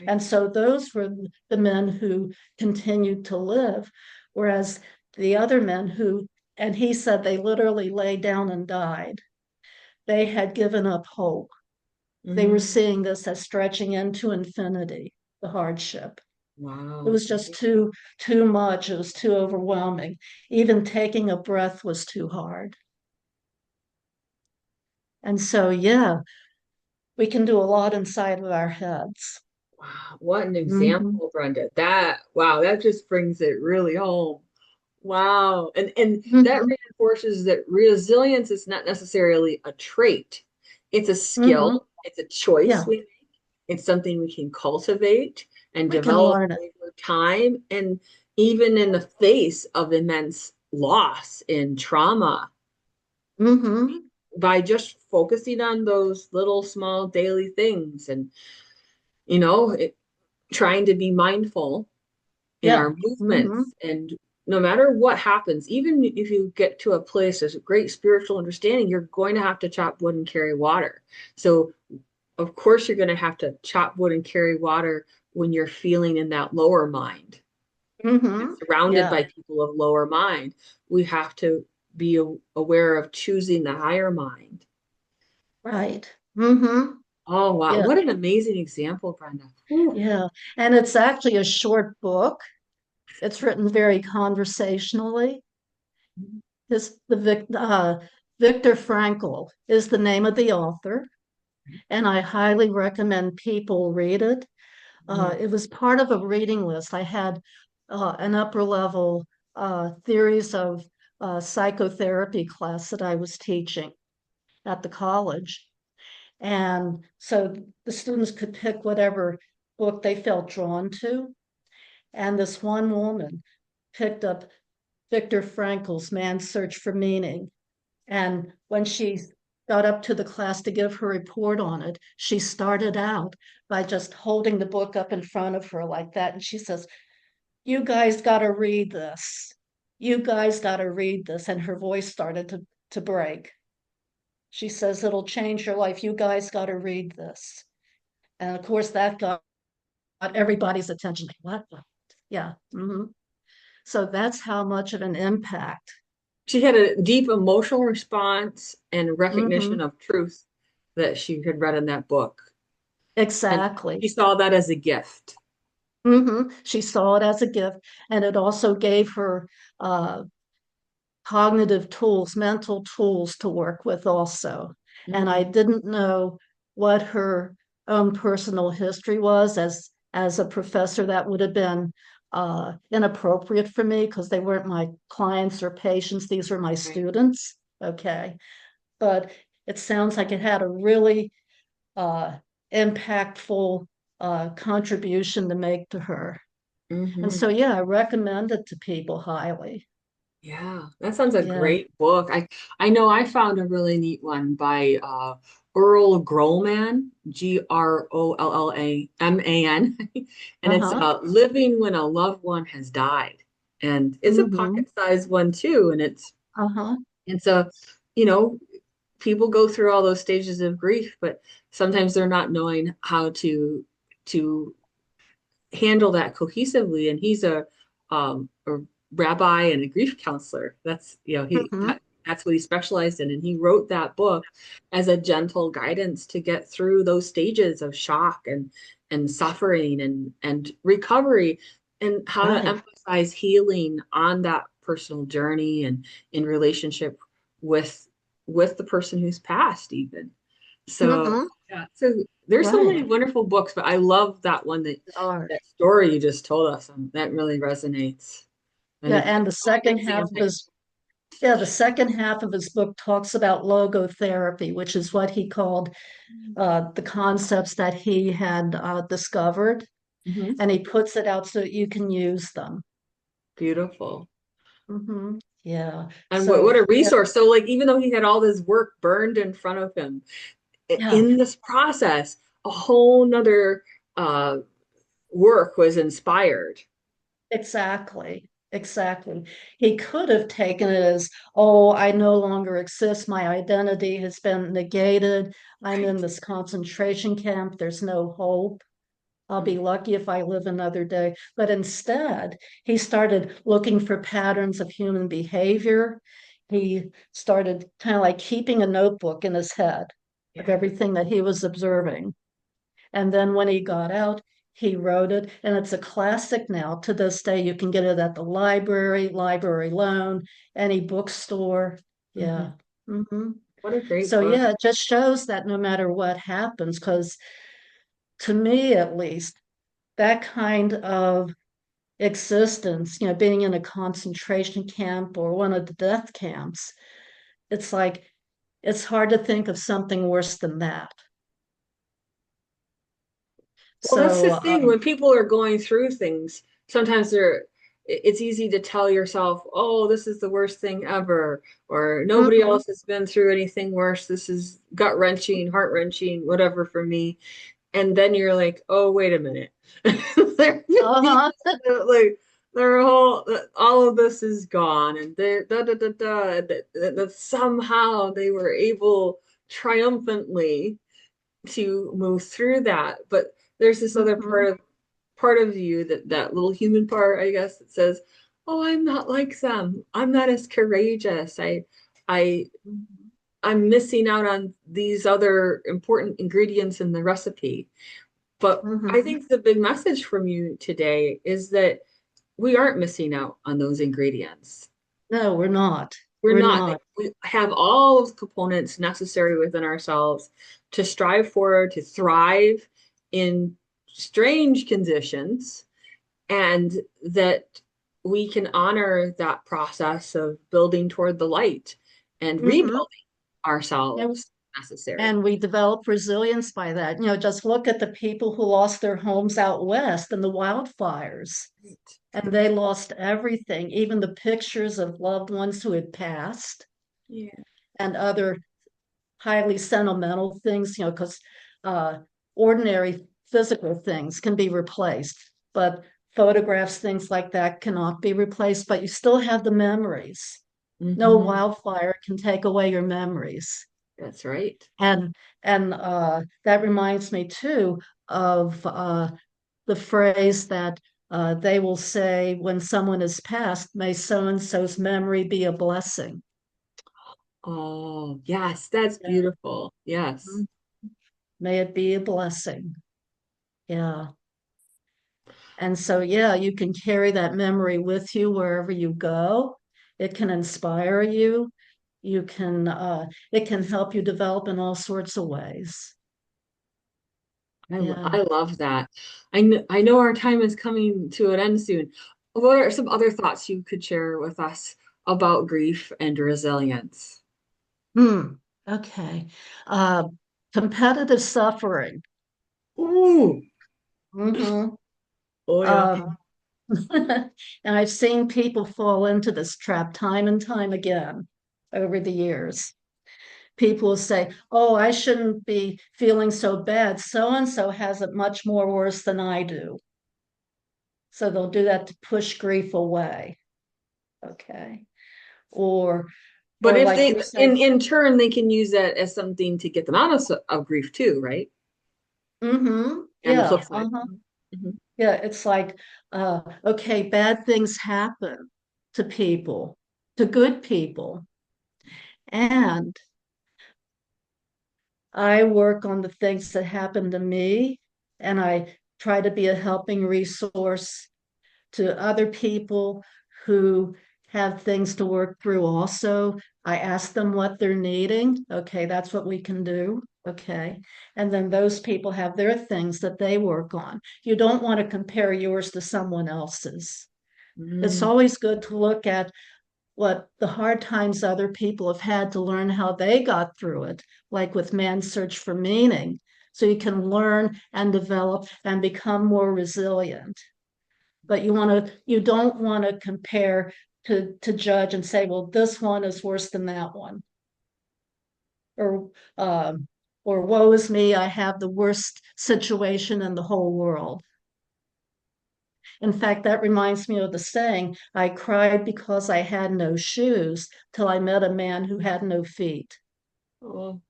And so those were the men who continued to live, whereas the other men who, and he said they literally lay down and died, they had given up hope. They were Mm-hmm. seeing this as stretching into infinity, the hardship. It Wow. was just too much. It was too overwhelming. Even taking a breath was too hard. And so, yeah, we can do a lot inside of our heads. Wow. What an Hmm. example, Brenda. Wow, that just brings it really home. Wow. And that Hmm. reinforces that resilience is not necessarily a trait. It's a Hmm. skill. It's a choice Yeah, we make. It's something we can cultivate and we can develop learn it. over time. And even in the face of immense loss and trauma, Hmm. by just focusing on those little small daily things and, you know, trying to be mindful in Yeah. our Hmm. movements. And no matter what happens, even if you get to a place of great spiritual understanding, you're going to have to chop wood and carry water. So, of course, you're going to have to chop wood and carry water when you're feeling in that lower mind and Hmm. surrounded Yeah. by people of lower mind. We have to be aware of choosing the higher mind. Right. Hmm. Oh, wow. Yeah. What an amazing example, Brenda. Whew. Yeah. And it's actually a short book. It's written very conversationally. Viktor Frankl is the name of the author, and I highly recommend people read it. Mm, It was part of a reading list. I had an upper level theories of psychotherapy class that I was teaching at the college. And so the students could pick whatever book they felt drawn to. And this one woman picked up Viktor Frankl's Man's Search for Meaning. And when she got up to the class to give her report on it, she started out by just holding the book up in front of her like that. And she says, "You guys got to read this. You guys got to read this." And her voice started to break. She says, "It'll change your life. You guys got to read this." And of course, that got everybody's attention. What? Yeah. Mm-hmm. So that's how much of an impact. she had a deep emotional response and recognition Mm-hmm. of truth that she had read in that book. And Exactly. she saw that as a gift. She saw it as a gift, and it also gave her uh, cognitive tools, mental tools to work with also. And I Mm, didn't know what her own personal history was as a professor. That would have been inappropriate for me because they weren't my clients or patients. These were my right. students. Okay. But it sounds like it had a really uh, impactful contribution to make to her. And Hmm. so, yeah, I recommend it to people highly. Yeah, that sounds a Yeah. great book. I know I found a really neat one by Earl Grolman, Grollam, and it's Uh-huh. Living When a Loved One Has Died. And it's a Hmm. pocket-sized one too, and Uh-huh. it's a, you know, people go through all those stages of grief, but sometimes they're not knowing how to handle that cohesively. And he's a rabbi and a grief counselor. That's, Hmm. that's what he specialized in. And he wrote that book as a gentle guidance to get through those stages of shock and suffering and recovery, and how to Right. emphasize healing on that personal journey and in relationship with with the person who's passed even. So Hmm. yeah, so there's so Right. many wonderful books, but I love that one, Are. that story you just told us. That really resonates. And Yeah, it's and the a great second half of example. his the second half of his book talks about logotherapy, which is what he called the concepts that he had discovered, Hmm. and he puts it out so that you can use them. Beautiful. Yeah. And So, what a yeah, resource. So like even though he had all this work burned in front of him, yeah, in this process, a whole nother uh, work was inspired. exactly. Exactly. He could have taken it as, oh, I no longer exist. My identity has been negated. I'm in Right. this concentration camp. There's no hope. I'll be lucky if I live another day. But instead, he started looking for patterns of human behavior. He started kind of like keeping a notebook in his head of Yeah. everything that he was observing. And then when he got out, he wrote it. And it's a classic now. To this day, you can get it at the library, library loan, any bookstore. Hmm. Yeah. Hmm. What a great So, book. yeah, it just shows that no matter what happens, because to me at least, that kind of existence, being in a concentration camp or one of the death camps, it's like it's hard to think of something worse than that. Well, that's the So, thing. When people are going through things, sometimes it's easy to tell yourself, oh, this is the worst thing ever, or nobody mhm, else has been through anything worse. This is gut-wrenching, heart-wrenching, whatever for me. And then you're like, oh, wait a minute. There- uh-huh, like their whole all of this is gone, and they da da da da that somehow they were able triumphantly to move through that. But there's this other mhm, part of you, that little human part, I guess, that says, "Oh, I'm not like them. I'm not as courageous. I I'm missing out on these other important ingredients in the recipe." But I mhm. think the big message from you today is that we aren't missing out on those ingredients. No, we're not. We're We're not. not. We have all of the components necessary within ourselves to strive for, to thrive in strange conditions, and that we can honor that process of building toward the light and Mhm. rebuilding And, ourselves necessary. and we develop resilience by that. Just look at the people who lost their homes out west in the wildfires, Right. and they lost everything, even the pictures of loved ones who had passed Yeah. and other highly sentimental things, because uh, ordinary physical things can be replaced, but photographs, things like that cannot be replaced, but you still have the memories. No Hmm. wildfire can take away your memories. That's right. And that reminds me too of the phrase that they will say when someone is passed, may so and so's memory be a blessing. Oh, yes, that's Yeah. beautiful. Yes. May it be a blessing. Yeah. And so, yeah, you can carry that memory with you wherever you go. It can inspire you. It can help you develop in all sorts of ways. I Yeah. love that. I know our time is coming to an end soon. What are some other thoughts you could share with us about grief and resilience? Hmm. Okay. Uh, Competitive suffering. Ooh, hmm Oh yeah. Um, and I've seen people fall into this trap time and time again over the years. People will say, "Oh, I shouldn't be feeling so bad. So and so has it much more worse than I do." So they'll do that to push grief away. Okay. Or But if like they you said, in turn they can use that as something to get them out of grief too, right? And the flip yeah, side. Hmm. yeah, it's like, okay, bad things happen to people, to good people. And I work on the things that happen to me, and I try to be a helping resource to other people who have things to work through also. I ask them what they're needing. Okay, that's what we can do. Okay. And then those people have their things that they work on. You don't want to compare yours to someone else's. It's Mm. always good to look at what the hard times other people have had to learn how they got through it, like with Man's Search for Meaning. So you can learn and develop and become more resilient. But you don't want to compare to judge and say, well, this one is worse than that one, or um, or woe is me, I have the worst situation in the whole world. In fact, that reminds me of the saying, I cried because I had no shoes till I met a man who had no feet. Oh.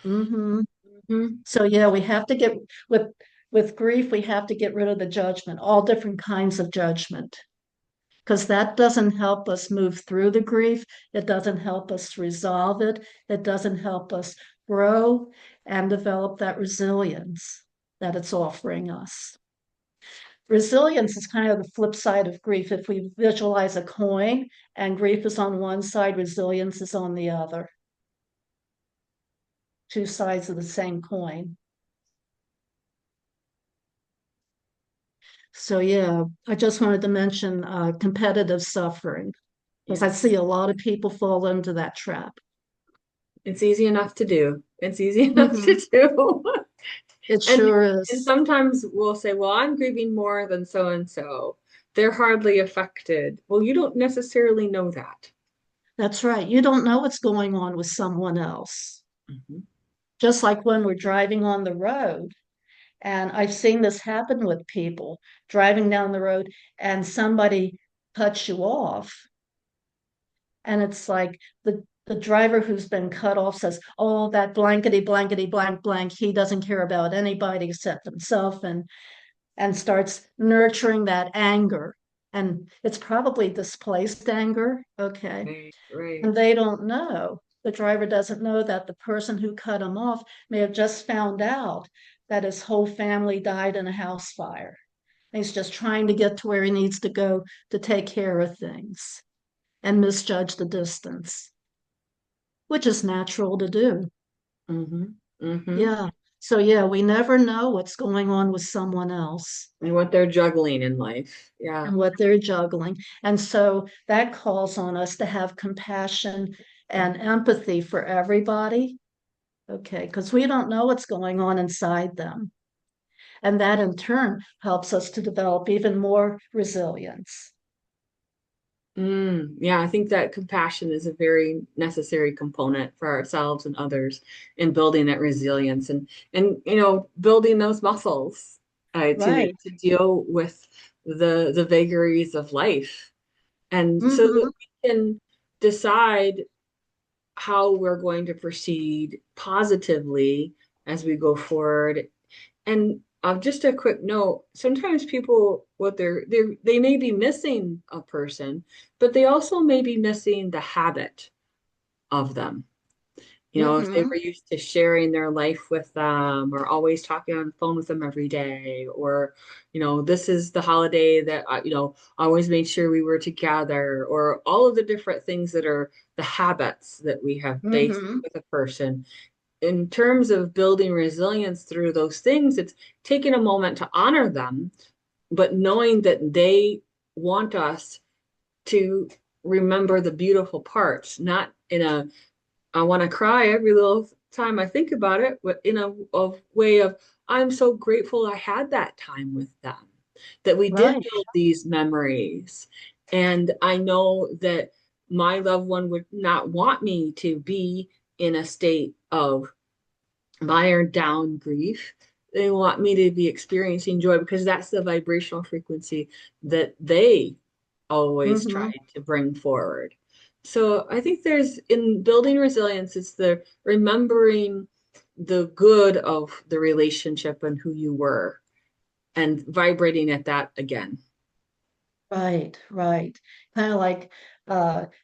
hmm Mhm. So yeah, we have to get with with grief, we have to get rid of the judgment, all different kinds of judgment, because that doesn't help us move through the grief. It doesn't help us resolve it. It doesn't help us grow and develop that resilience that it's offering us. Resilience is kind of the flip side of grief. If we visualize a coin and grief is on one side, resilience is on the other, two sides of the same coin. So, yeah, I just wanted to mention competitive suffering because I see Yes. a lot of people fall into that trap. It's easy enough to do. It's easy enough hmm to do. It And sure and is. sometimes we'll say, well, I'm grieving more than so and so. They're hardly affected. Well, you don't necessarily know that. That's right. You don't know what's going on with someone else. Mhm. Just like when we're driving on the road, and I've seen this happen with people driving down the road and somebody cuts you off. And it's like the driver who's been cut off says, "Oh, that blankety blankety blank blank, he doesn't care about anybody except himself," and starts nurturing that anger. And it's probably displaced anger. Okay. Right, right. And they don't know. The driver doesn't know that the person who cut him off may have just found out that his whole family died in a house fire. And he's just trying to get to where he needs to go to take care of things and misjudge the distance, which is natural to do. Mm-hmm. Mm-hmm. Yeah. So, yeah, we never know what's going on with someone else And what they're juggling in life. Yeah. and what they're juggling. And so that calls on us to have compassion and empathy for everybody. Okay, because we don't know what's going on inside them. And that in turn helps us to develop even more resilience. Yeah, I think that compassion is a very necessary component for ourselves and others in building that resilience and building those muscles Right. to deal with the vagaries of life, and so that hmm we can decide how we're going to proceed positively as we go forward. And just a quick note, sometimes people, they may be missing a person, but they also may be missing the habit of them. If they hmm were used to sharing their life with them or always talking on the phone with them every day, or, this is the holiday that, always made sure we were together, or all of the different things that are the habits that we have based hmm with a person. In terms of building resilience through those things, it's taking a moment to honor them, but knowing that they want us to remember the beautiful parts, not in I want to cry every little time I think about it, but in a way of, I'm so grateful I had that time with them, that we did Right. build these memories. And I know that my loved one would not want me to be in a state of mired down grief. They want me to be experiencing joy because that's the vibrational frequency that they always Hmm. tried to bring forward. So I think there's in building resilience, it's the remembering the good of the relationship and who you were and vibrating at that again. Right, right. Kind of like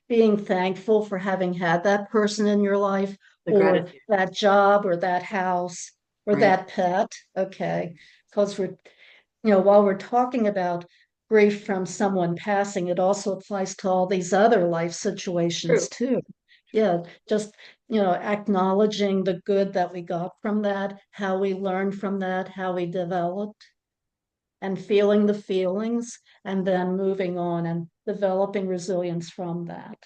being thankful for having had that person in your life, The or gratitude, that job, or that house, or right? that pet. Okay. Because while we're talking about grief from someone passing, it also applies to all these other life situations True. too. Yeah, just, acknowledging the good that we got from that, how we learned from that, how we developed, and feeling the feelings, and then moving on and developing resilience from that.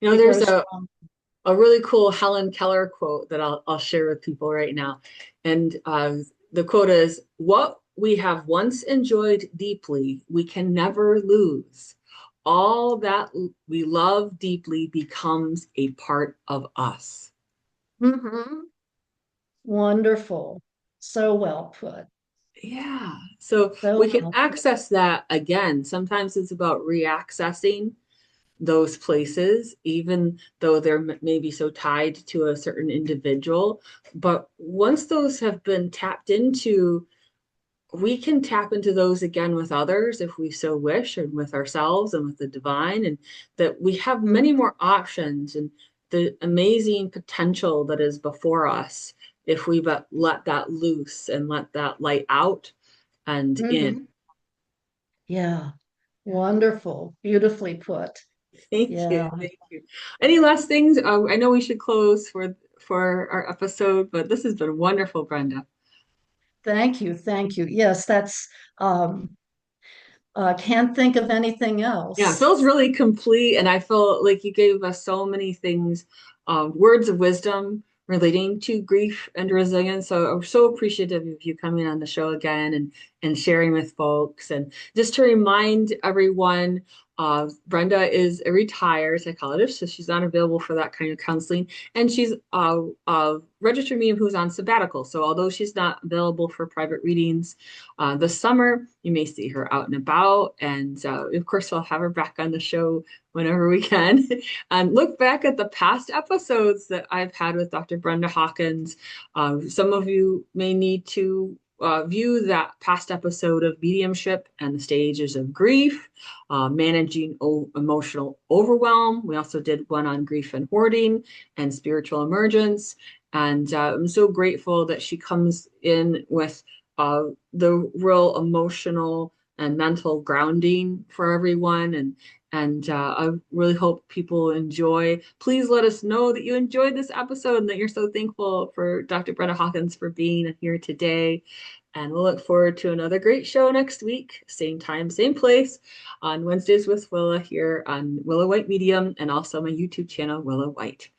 We grow There's strong. a really cool Helen Keller quote that I'll share with people right now. And the quote is, "What we have once enjoyed deeply, we can never lose. All that we love deeply becomes a part of us." Hmm. Wonderful. So well put. Yeah. So So we can well put. access that again. Sometimes it's about reaccessing those places, even though they're maybe so tied to a certain individual. But once those have been tapped into, we can tap into those again with others if we so wish, and with ourselves and with the divine, and that we have many Mhm. more options and the amazing potential that is before us if we but let that loose and let that light out and in. Mhm. Yeah. Wonderful. Beautifully put. Thank Yeah. you. Thank you. Any last things? I know we should close for our episode, but this has been wonderful, Brenda. Thank you. Thank you. Yes, that's can't think of anything Yeah, it else. feels really complete, and I feel like you gave us so many things, words of wisdom relating to grief and resilience. So I'm so appreciative of you coming on the show again and sharing with folks. And just to remind everyone, Brenda is a retired psychologist, so she's not available for that kind of counseling, and she's a registered medium who's on sabbatical. So although she's not available for private readings, this summer. You may see her out and about. And of course, we'll have her back on the show whenever we can. And look back at the past episodes that I've had with Dr. Brenda Hawkins. Some of you may need to view that past episode of mediumship and the stages of grief, managing emotional overwhelm. We also did one on grief and hoarding and spiritual emergence. And I'm so grateful that she comes in with the real emotional and mental grounding for everyone. And I really hope people enjoy. Please let us know that you enjoyed this episode and that you're so thankful for Dr. Brenda Hawkins for being here today. And we'll look forward to another great show next week, same time, same place, on Wednesdays with Willa here on Willa White Medium, and also my YouTube channel, Willa White.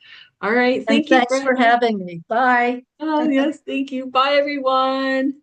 All right. And Thank you, thanks for Brenda. having me. Bye. Oh, yes. Thank you. Bye, everyone.